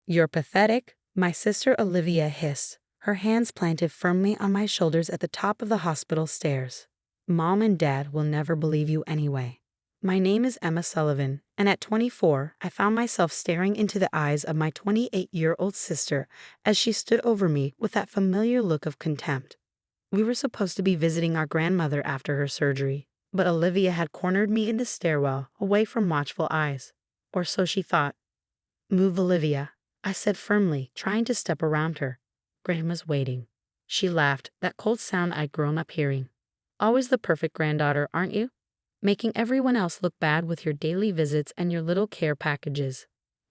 "You're pathetic," my sister Olivia hissed, her hands planted firmly on my shoulders at the top of the hospital stairs. "Mom and Dad will never believe you anyway." My name is Emma Sullivan, and at 24, I found myself staring into the eyes of my 28-year-old sister as she stood over me with that familiar look of contempt. We were supposed to be visiting our grandmother after her surgery, but Olivia had cornered me in the stairwell, away from watchful eyes. Or so she thought. "Move, Olivia," I said firmly, trying to step around her. "Grandma's waiting." She laughed, that cold sound I'd grown up hearing. "Always the perfect granddaughter, aren't you? Making everyone else look bad with your daily visits and your little care packages."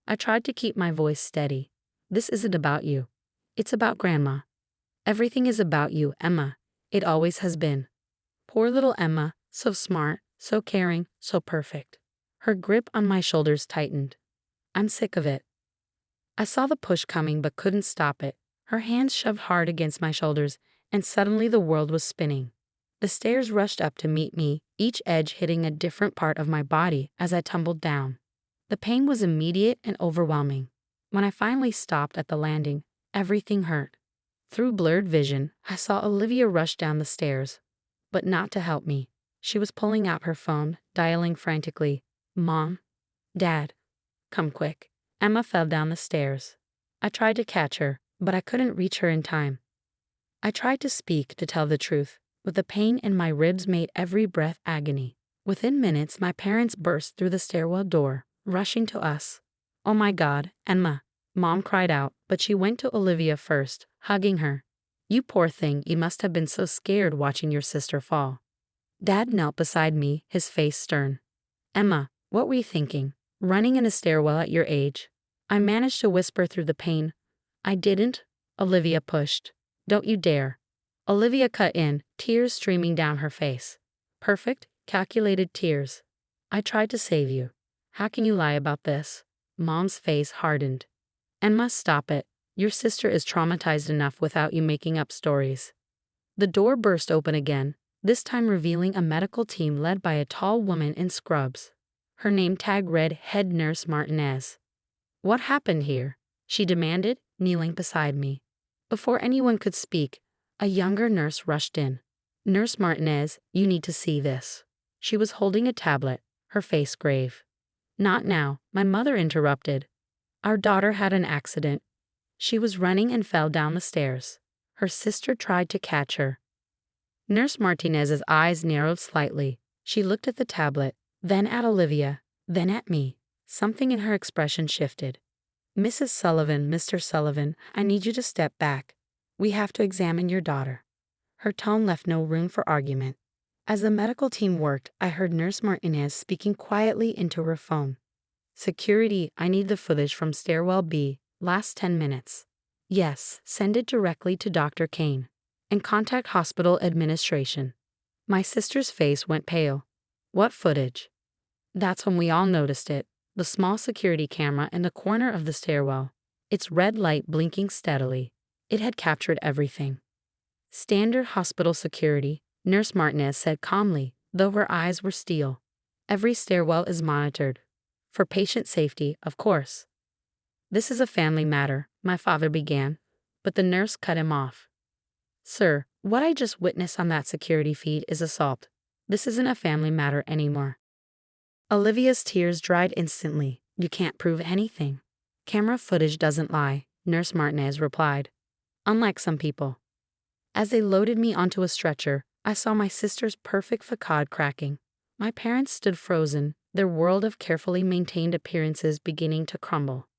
I tried to keep my voice steady. "This isn't about you. It's about Grandma. Everything is about you, Emma. It always has been." Poor little Emma, so smart, so caring, so perfect. Her grip on my shoulders tightened. "I'm sick of it." I saw the push coming but couldn't stop it. Her hands shoved hard against my shoulders, and suddenly the world was spinning. The stairs rushed up to meet me, each edge hitting a different part of my body as I tumbled down. The pain was immediate and overwhelming. When I finally stopped at the landing, everything hurt. Through blurred vision, I saw Olivia rush down the stairs. But not to help me. She was pulling out her phone, dialing frantically. "Mom? Dad? Come quick." Emma fell down the stairs. I tried to catch her, but I couldn't reach her in time. I tried to speak, to tell the truth, but the pain in my ribs made every breath agony. Within minutes, my parents burst through the stairwell door, rushing to us. "Oh my God, Emma," Mom cried out, but she went to Olivia first, hugging her. "You poor thing, you must have been so scared watching your sister fall." Dad knelt beside me, his face stern. "Emma, what were you thinking? Running in a stairwell at your age?" I managed to whisper through the pain. "I didn't." Olivia pushed. "Don't you dare." Olivia cut in, tears streaming down her face. Perfect, calculated tears. "I tried to save you. How can you lie about this?" Mom's face hardened. "Emma, stop it. Your sister is traumatized enough without you making up stories." The door burst open again, this time revealing a medical team led by a tall woman in scrubs. Her name tag read Head Nurse Martinez. "What happened here?" she demanded, kneeling beside me. Before anyone could speak, a younger nurse rushed in. "Nurse Martinez, you need to see this." She was holding a tablet, her face grave. "Not now," my mother interrupted. "Our daughter had an accident. She was running and fell down the stairs. Her sister tried to catch her." Nurse Martinez's eyes narrowed slightly. She looked at the tablet, then at Olivia, then at me. Something in her expression shifted. "Mrs. Sullivan, Mr. Sullivan, I need you to step back. We have to examine your daughter." Her tone left no room for argument. As the medical team worked, I heard Nurse Martinez speaking quietly into her phone. "Security, I need the footage from stairwell B, last 10 minutes. Yes, send it directly to Dr. Kane. And contact hospital administration." My sister's face went pale. "What footage?" That's when we all noticed it. The small security camera in the corner of the stairwell. Its red light blinking steadily. It had captured everything. "Standard hospital security," Nurse Martinez said calmly, though her eyes were steel. "Every stairwell is monitored. For patient safety, of course." "This is a family matter," my father began, but the nurse cut him off. "Sir, what I just witnessed on that security feed is assault. This isn't a family matter anymore." Olivia's tears dried instantly. "You can't prove anything." "Camera footage doesn't lie," Nurse Martinez replied. "Unlike some people." As they loaded me onto a stretcher, I saw my sister's perfect facade cracking. My parents stood frozen, their world of carefully maintained appearances beginning to crumble.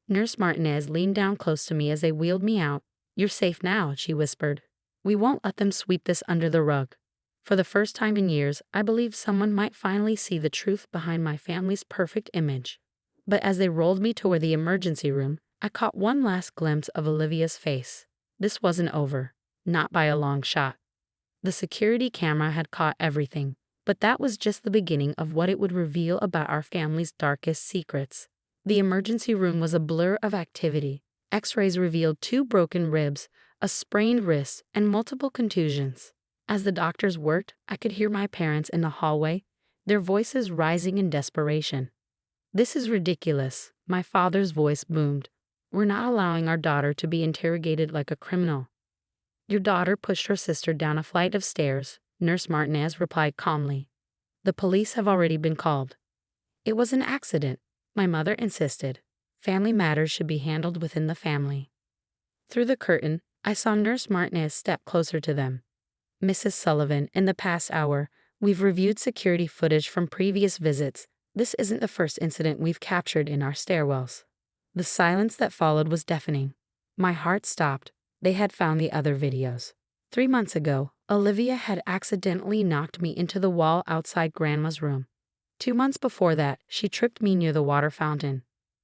Nurse Martinez leaned down close to me as they wheeled me out. "You're safe now," she whispered. "We won't let them sweep this under the rug." For the first time in years, I believed someone might finally see the truth behind my family's perfect image. But as they rolled me toward the emergency room, I caught one last glimpse of Olivia's face. This wasn't over. Not by a long shot. The security camera had caught everything, but that was just the beginning of what it would reveal about our family's darkest secrets. The emergency room was a blur of activity. X-rays revealed 2 broken ribs, a sprained wrist, and multiple contusions. As the doctors worked, I could hear my parents in the hallway, their voices rising in desperation. "This is ridiculous," my father's voice boomed. We're not allowing our daughter to be interrogated like a criminal. Your daughter pushed her sister down a flight of stairs, Nurse Martinez replied calmly. The police have already been called. It was an accident, my mother insisted. Family matters should be handled within the family. Through the curtain, I saw Nurse Martinez step closer to them. Mrs. Sullivan, in the past hour, we've reviewed security footage from previous visits. This isn't the first incident we've captured in our stairwells. The silence that followed was deafening. My heart stopped. They had found the other videos. 3 months ago, Olivia had accidentally knocked me into the wall outside Grandma's room. 2 months before that, she tripped me near the water fountain.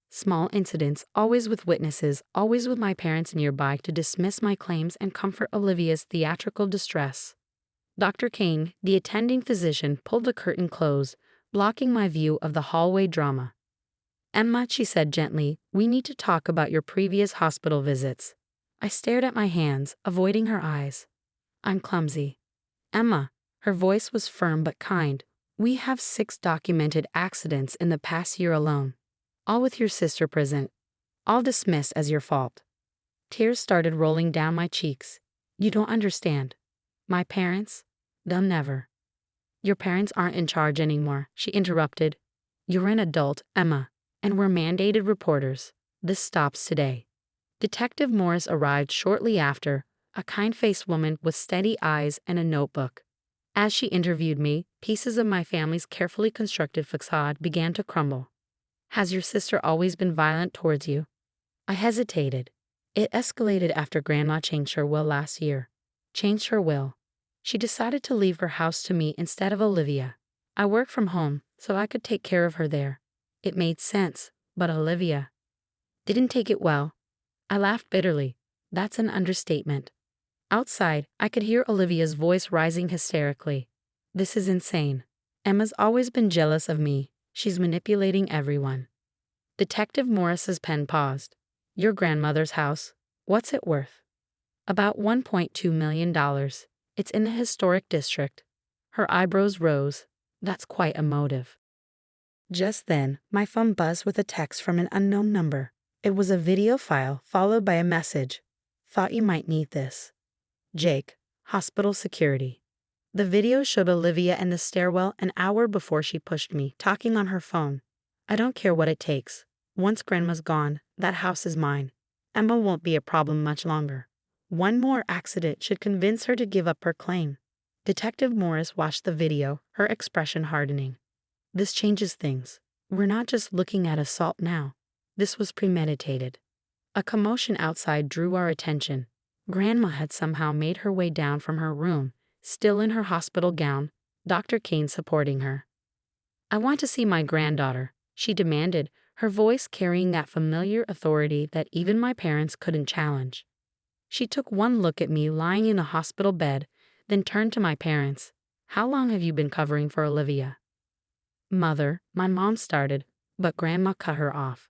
Small incidents, always with witnesses, always with my parents nearby to dismiss my claims and comfort Olivia's theatrical distress. Dr. Kane, the attending physician, pulled the curtain close, blocking my view of the hallway drama. Emma, she said gently, we need to talk about your previous hospital visits. I stared at my hands, avoiding her eyes. I'm clumsy. Emma, her voice was firm but kind. We have 6 documented accidents in the past year alone. All with your sister present. All dismissed as your fault. Tears started rolling down my cheeks. You don't understand. My parents? They'll never. Your parents aren't in charge anymore, she interrupted. You're an adult, Emma, and we're mandated reporters. This stops today. Detective Morris arrived shortly after, a kind-faced woman with steady eyes and a notebook. As she interviewed me, pieces of my family's carefully constructed facade began to crumble. Has your sister always been violent towards you? I hesitated. It escalated after Grandma changed her will last year. Changed her will. She decided to leave her house to me instead of Olivia. I worked from home, so I could take care of her there. It made sense, but Olivia didn't take it well. I laughed bitterly. That's an understatement. Outside, I could hear Olivia's voice rising hysterically. This is insane. Emma's always been jealous of me. She's manipulating everyone. Detective Morris's pen paused. Your grandmother's house, what's it worth? About $1.2 million. It's in the historic district. Her eyebrows rose. That's quite a motive. Just then, my phone buzzed with a text from an unknown number. It was a video file followed by a message. Thought you might need this. Jake, hospital security. The video showed Olivia in the stairwell an hour before she pushed me, talking on her phone. I don't care what it takes. Once Grandma's gone, that house is mine. Emma won't be a problem much longer. One more accident should convince her to give up her claim. Detective Morris watched the video, her expression hardening. This changes things. We're not just looking at assault now. This was premeditated. A commotion outside drew our attention. Grandma had somehow made her way down from her room, still in her hospital gown, Dr. Kane supporting her. I want to see my granddaughter, she demanded, her voice carrying that familiar authority that even my parents couldn't challenge. She took one look at me lying in a hospital bed, then turned to my parents. How long have you been covering for Olivia? Mother, my mom started, but Grandma cut her off.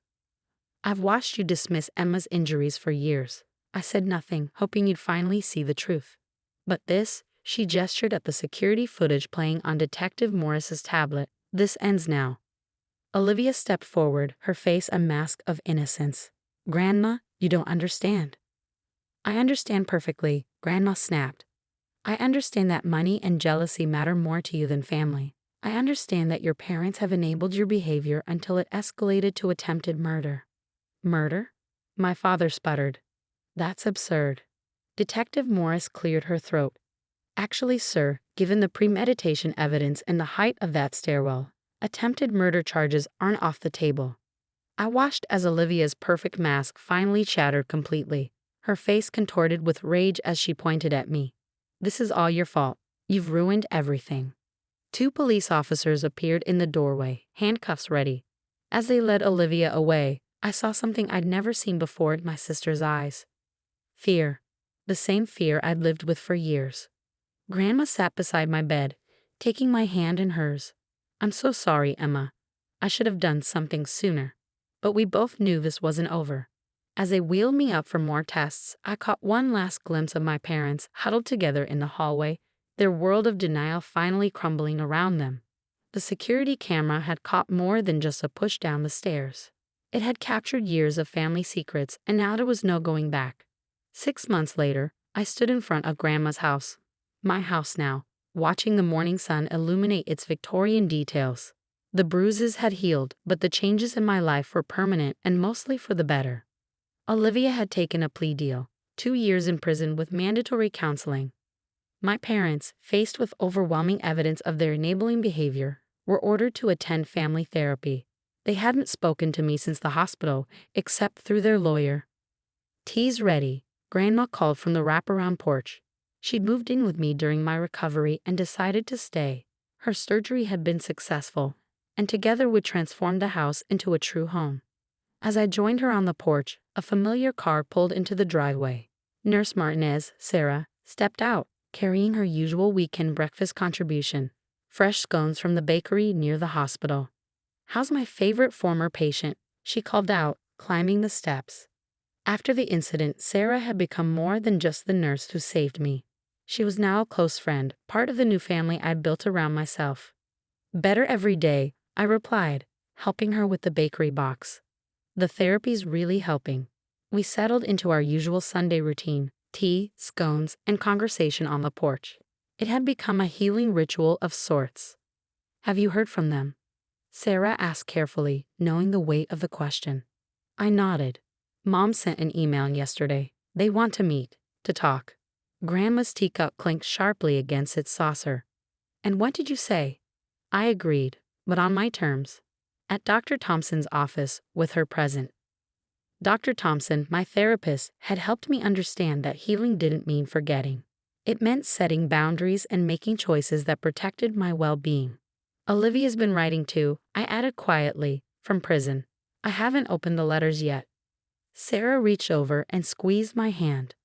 I've watched you dismiss Emma's injuries for years. I said nothing, hoping you'd finally see the truth. But this, she gestured at the security footage playing on Detective Morris's tablet, this ends now. Olivia stepped forward, her face a mask of innocence. Grandma, you don't understand. I understand perfectly, Grandma snapped. I understand that money and jealousy matter more to you than family. I understand that your parents have enabled your behavior until it escalated to attempted murder. Murder? My father sputtered. That's absurd. Detective Morris cleared her throat. Actually, sir, given the premeditation evidence and the height of that stairwell, attempted murder charges aren't off the table. I watched as Olivia's perfect mask finally shattered completely, her face contorted with rage as she pointed at me. This is all your fault. You've ruined everything. 2 police officers appeared in the doorway, handcuffs ready. As they led Olivia away, I saw something I'd never seen before in my sister's eyes. Fear. The same fear I'd lived with for years. Grandma sat beside my bed, taking my hand in hers. I'm so sorry, Emma. I should have done something sooner. But we both knew this wasn't over. As they wheeled me up for more tests, I caught one last glimpse of my parents huddled together in the hallway, their world of denial finally crumbling around them. The security camera had caught more than just a push down the stairs. It had captured years of family secrets, and now there was no going back. 6 months later, I stood in front of Grandma's house. My house now, watching the morning sun illuminate its Victorian details. The bruises had healed, but the changes in my life were permanent and mostly for the better. Olivia had taken a plea deal, 2 years in prison with mandatory counseling. My parents, faced with overwhelming evidence of their enabling behavior, were ordered to attend family therapy. They hadn't spoken to me since the hospital, except through their lawyer. "Tea's ready," Grandma called from the wraparound porch. She'd moved in with me during my recovery and decided to stay. Her surgery had been successful, and together we'd transformed the house into a true home. As I joined her on the porch, a familiar car pulled into the driveway. Nurse Martinez, Sarah, stepped out, carrying her usual weekend breakfast contribution, fresh scones from the bakery near the hospital. "How's my favorite former patient?" she called out, climbing the steps. After the incident, Sarah had become more than just the nurse who saved me. She was now a close friend, part of the new family I'd built around myself. "Better every day," I replied, helping her with the bakery box. "The therapy's really helping." We settled into our usual Sunday routine: tea, scones, and conversation on the porch. It had become a healing ritual of sorts. "Have you heard from them?" Sarah asked carefully, knowing the weight of the question. I nodded. "Mom sent an email yesterday. They want to meet, to talk." Grandma's teacup clinked sharply against its saucer. "And what did you say?" I agreed, but on my terms. At Dr. Thompson's office, with her present. Dr. Thompson, my therapist, had helped me understand that healing didn't mean forgetting. It meant setting boundaries and making choices that protected my well-being. "Olivia's been writing too," I added quietly, "from prison. I haven't opened the letters yet." Sarah reached over and squeezed my hand.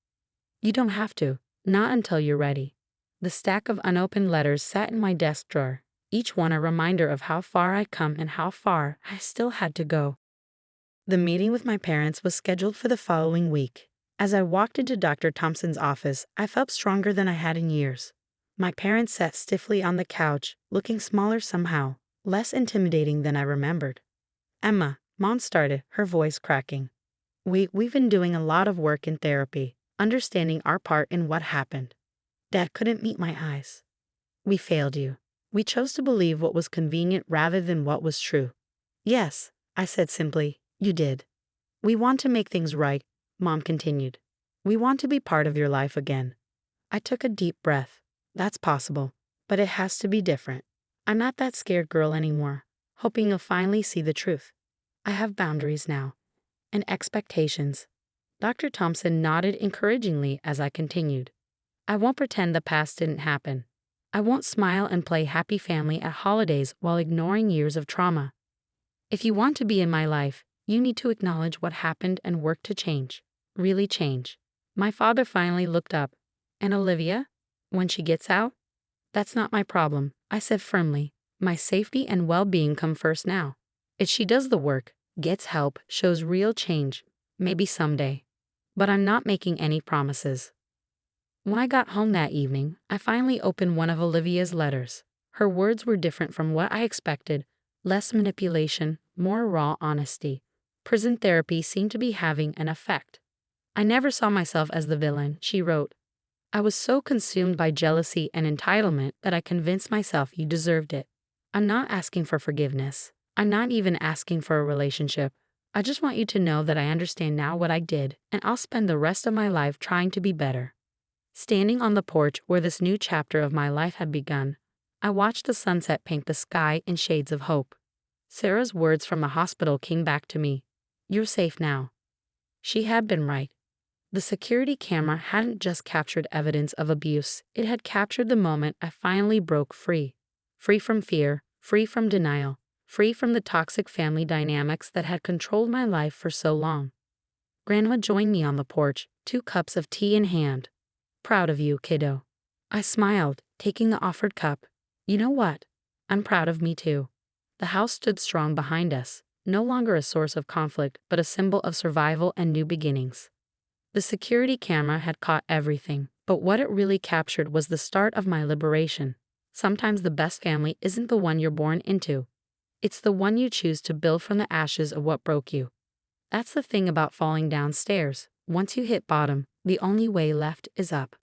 "You don't have to, not until you're ready." The stack of unopened letters sat in my desk drawer, each one a reminder of how far I'd come and how far I still had to go. The meeting with my parents was scheduled for the following week. As I walked into Dr. Thompson's office, I felt stronger than I had in years. My parents sat stiffly on the couch, looking smaller somehow, less intimidating than I remembered. "Emma," Mom started, her voice cracking. We've been doing a lot of work in therapy, understanding our part in what happened." Dad couldn't meet my eyes. "We failed you. We chose to believe what was convenient rather than what was true." "Yes," I said simply, "you did." "We want to make things right," Mom continued. "We want to be part of your life again." I took a deep breath. "That's possible, but it has to be different. I'm not that scared girl anymore, hoping you'll finally see the truth. I have boundaries now, and expectations." Dr. Thompson nodded encouragingly as I continued. "I won't pretend the past didn't happen. I won't smile and play happy family at holidays while ignoring years of trauma. If you want to be in my life, you need to acknowledge what happened and work to change. Really change." My father finally looked up. "And Olivia? When she gets out?" "That's not my problem," I said firmly. "My safety and well-being come first now. If she does the work, gets help, shows real change, maybe someday. But I'm not making any promises." When I got home that evening, I finally opened one of Olivia's letters. Her words were different from what I expected: less manipulation, more raw honesty. Prison therapy seemed to be having an effect. "I never saw myself as the villain," she wrote. "I was so consumed by jealousy and entitlement that I convinced myself you deserved it. I'm not asking for forgiveness. I'm not even asking for a relationship. I just want you to know that I understand now what I did, and I'll spend the rest of my life trying to be better." Standing on the porch where this new chapter of my life had begun, I watched the sunset paint the sky in shades of hope. Sarah's words from the hospital came back to me. "You're safe now." She had been right. The security camera hadn't just captured evidence of abuse, it had captured the moment I finally broke free. Free from fear, free from denial, free from the toxic family dynamics that had controlled my life for so long. Grandma joined me on the porch, 2 cups of tea in hand. "Proud of you, kiddo." I smiled, taking the offered cup. "You know what? I'm proud of me too." The house stood strong behind us, no longer a source of conflict, but a symbol of survival and new beginnings. The security camera had caught everything, but what it really captured was the start of my liberation. Sometimes the best family isn't the one you're born into. It's the one you choose to build from the ashes of what broke you. That's the thing about falling downstairs. Once you hit bottom, the only way left is up.